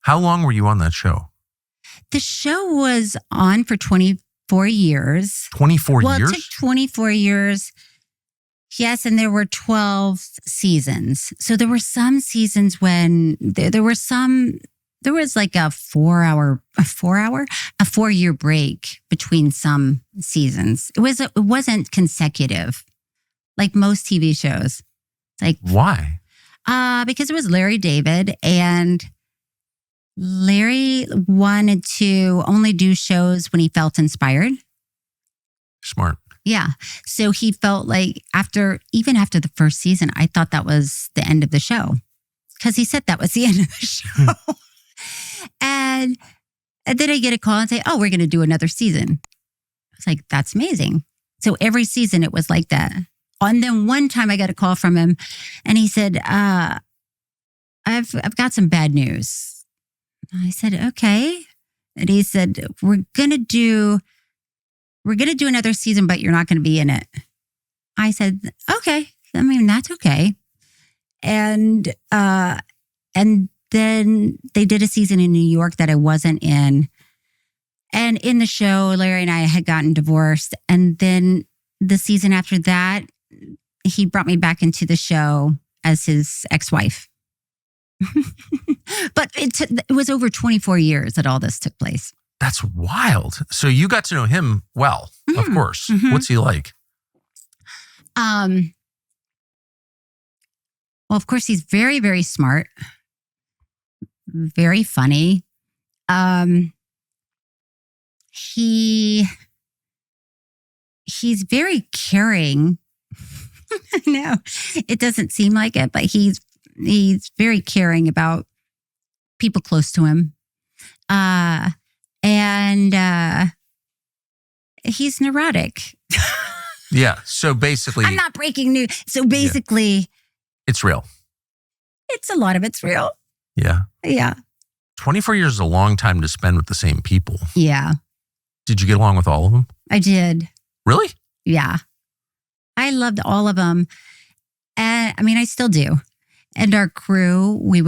How long were you on that show? The show was on for 24 years. 24 Well, years? it took 24 years. Yes, and there were 12 seasons. So there were some seasons when there was like a 4-year break between some seasons. It wasn't consecutive, like most TV shows. Like Why? because it was Larry David, and Larry wanted to only do shows when he felt inspired. Smart. Yeah. So he felt like even after the first season, I thought that was the end of the show because he said that was the end of the show. and then I get a call and say, oh, we're going to do another season. I was like, that's amazing. So every season it was like that. And then one time I got a call from him and he said, I've got some bad news. I said, okay. And he said, we're going to do another season, but you're not going to be in it. I said, okay. I mean, that's okay. And then they did a season in New York that I wasn't in. And in the show, Larry and I had gotten divorced. And then the season after that, he brought me back into the show as his ex-wife. But it was over 24 years that all this took place. That's wild. So you got to know him well, of course. Mm-hmm. What's he like? Well, of course, he's very, very smart, very funny. He's very caring. I know it doesn't seem like it, but he's very caring about people close to him. And he's neurotic. Yeah. So basically, I'm not breaking news. So basically, it's real. A lot of it's real. Yeah. Yeah. 24 years is a long time to spend with the same people. Yeah. Did you get along with all of them? I did. Really? Yeah. I loved all of them. And I mean, I still do. And our crew, we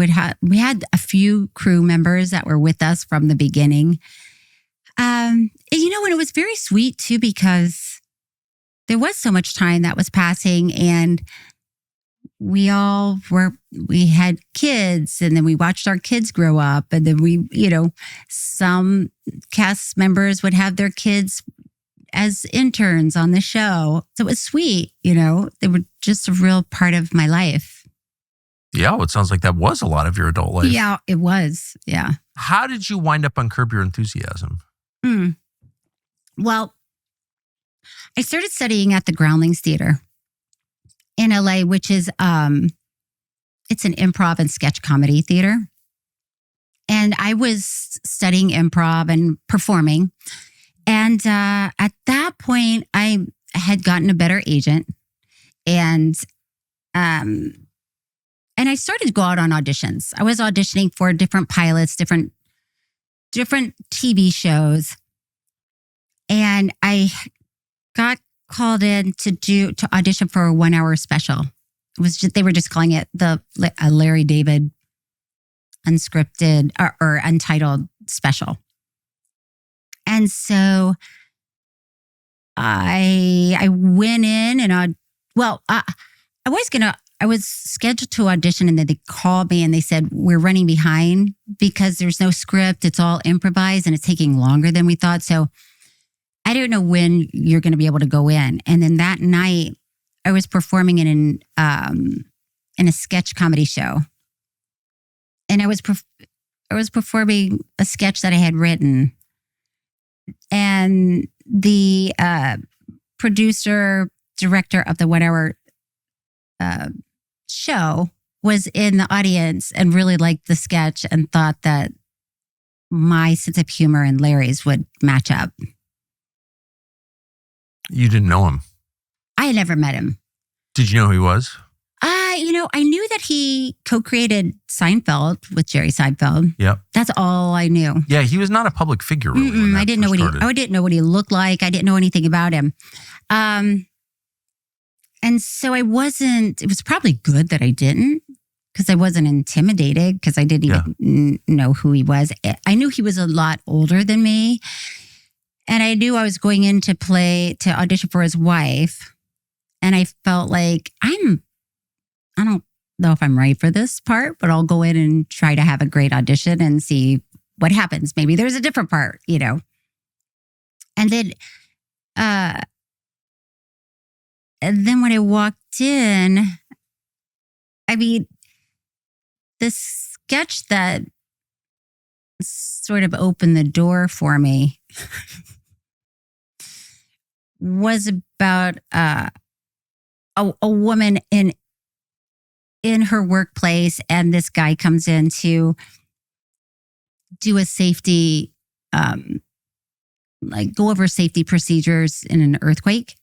had a few crew members that were with us from the beginning. And it was very sweet too, because there was so much time that was passing, and we had kids, and then we watched our kids grow up, and then some cast members would have their kids as interns on the show. So it was sweet, they were just a real part of my life. Yeah, well, it sounds like that was a lot of your adult life. Yeah, it was. Yeah. How did you wind up on Curb Your Enthusiasm? Well, I started studying at the Groundlings Theater in LA, which is, it's an improv and sketch comedy theater. And I was studying improv and performing. And at that point, I had gotten a better agent. And I started to go out on auditions. I was auditioning for different pilots, different TV shows. And I got called in to audition for a 1-hour special. They were just calling it a Larry David unscripted or untitled special. And so I went in and I was scheduled to audition, and then they called me and they said, we're running behind because there's no script. It's all improvised and it's taking longer than we thought. So I don't know when you're going to be able to go in. And then that night I was performing in a sketch comedy show. And I was performing a sketch that I had written. And the producer, director of the 1-hour show was in the audience and really liked the sketch and thought that my sense of humor and Larry's would match up. You didn't know him? I had never met him. Did you know who he was? I knew that he co-created Seinfeld with Jerry Seinfeld. Yep. That's all I knew. Yeah, he was not a public figure. Really, I didn't know what he looked like. I didn't know anything about him. And so it was probably good that I didn't, because I wasn't intimidated because I didn't even know who he was. I knew he was a lot older than me. And I knew I was going in to audition for his wife. And I felt like I don't know if I'm right for this part, but I'll go in and try to have a great audition and see what happens. Maybe there's a different part, And then, when I walked in, I mean, the sketch that sort of opened the door for me was about a woman in her workplace, and this guy comes in to do a safety, go over safety procedures in an earthquake.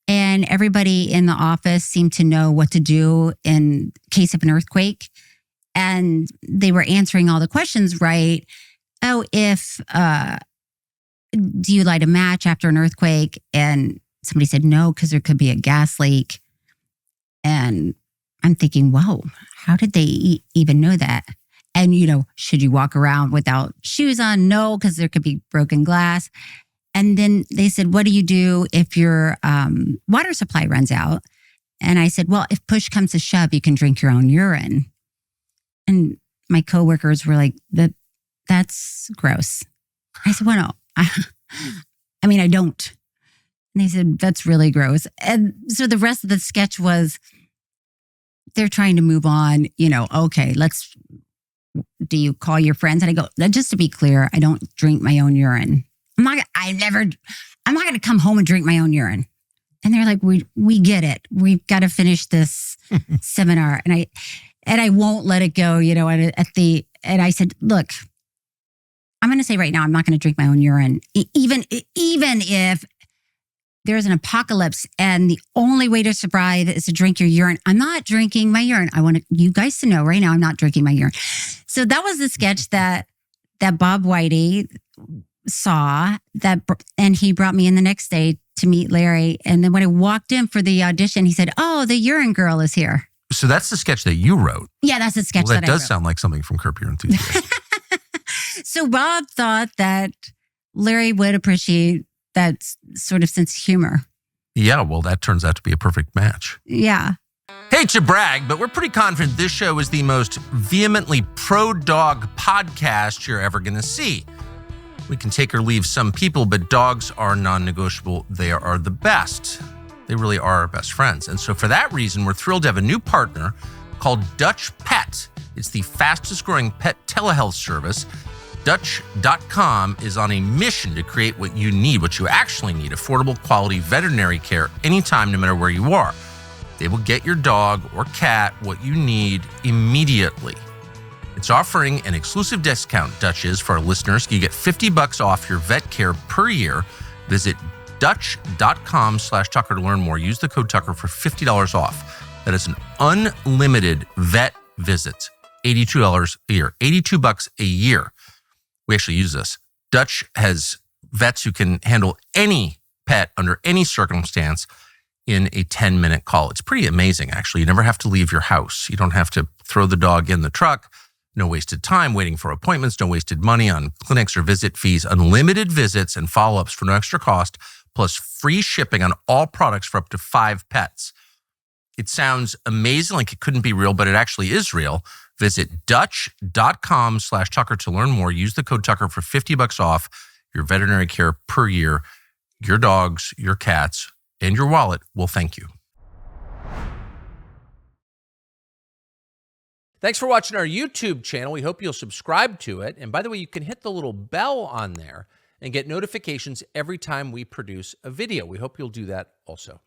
And everybody in the office seemed to know what to do in case of an earthquake. And they were answering all the questions right. Oh, do you light a match after an earthquake? And somebody said no, because there could be a gas leak. And I'm thinking, whoa, how did they even know that? And, should you walk around without shoes on? No, because there could be broken glass. And then they said, what do you do if your water supply runs out? And I said, well, if push comes to shove, you can drink your own urine. And my coworkers were like, that's gross. I said, well, no, I don't. And they said, that's really gross. And so the rest of the sketch was, they're trying to move on, okay, do you call your friends? And I go, just to be clear, I don't drink my own urine. I'm not going to come home and drink my own urine. And they're like, we get it. We've got to finish this seminar. And I won't let it go, and I said, look, I'm going to say right now, I'm not going to drink my own urine. Even if there's an apocalypse and the only way to survive is to drink your urine, I'm not drinking my urine. I want you guys to know right now, I'm not drinking my urine. So that was the sketch that Bob Whitey saw, and he brought me in the next day to meet Larry. And then when I walked in for the audition, he said, oh, the urine girl is here. So that's the sketch that you wrote. Yeah, that's the sketch that I wrote. Does sound like something from Curb Your Enthusiasm. So Bob thought that Larry would appreciate that sort of sense of humor. Yeah, well, that turns out to be a perfect match. Yeah. Hate to brag, but we're pretty confident this show is the most vehemently pro-dog podcast you're ever going to see. We can take or leave some people, but dogs are non-negotiable. They are the best. They really are our best friends. And so for that reason, we're thrilled to have a new partner called Dutch Pet. It's the fastest growing pet telehealth service. Dutch.com is on a mission to create what you need, what you actually need, affordable quality veterinary care anytime, no matter where you are. They will get your dog or cat what you need immediately. It's offering an exclusive discount, Dutch is, for our listeners. You get $50 off your vet care per year. Visit Dutch.com/Tucker to learn more. Use the code Tucker for $50 off. That is an unlimited vet visit. $82 a year, $82 a year. We actually use this. Dutch has vets who can handle any pet under any circumstance in a 10-minute call. It's pretty amazing, actually. You never have to leave your house. You don't have to throw the dog in the truck. No wasted time waiting for appointments, no wasted money on clinics or visit fees, unlimited visits and follow-ups for no extra cost, plus free shipping on all products for up to 5 pets. It sounds amazing, like it couldn't be real, but it actually is real. Visit Dutch.com/Tucker to learn more. Use the code Tucker for $50 off your veterinary care per year. Your dogs, your cats, and your wallet will thank you. Thanks for watching our YouTube channel. We hope you'll subscribe to it. And by the way, you can hit the little bell on there and get notifications every time we produce a video. We hope you'll do that also.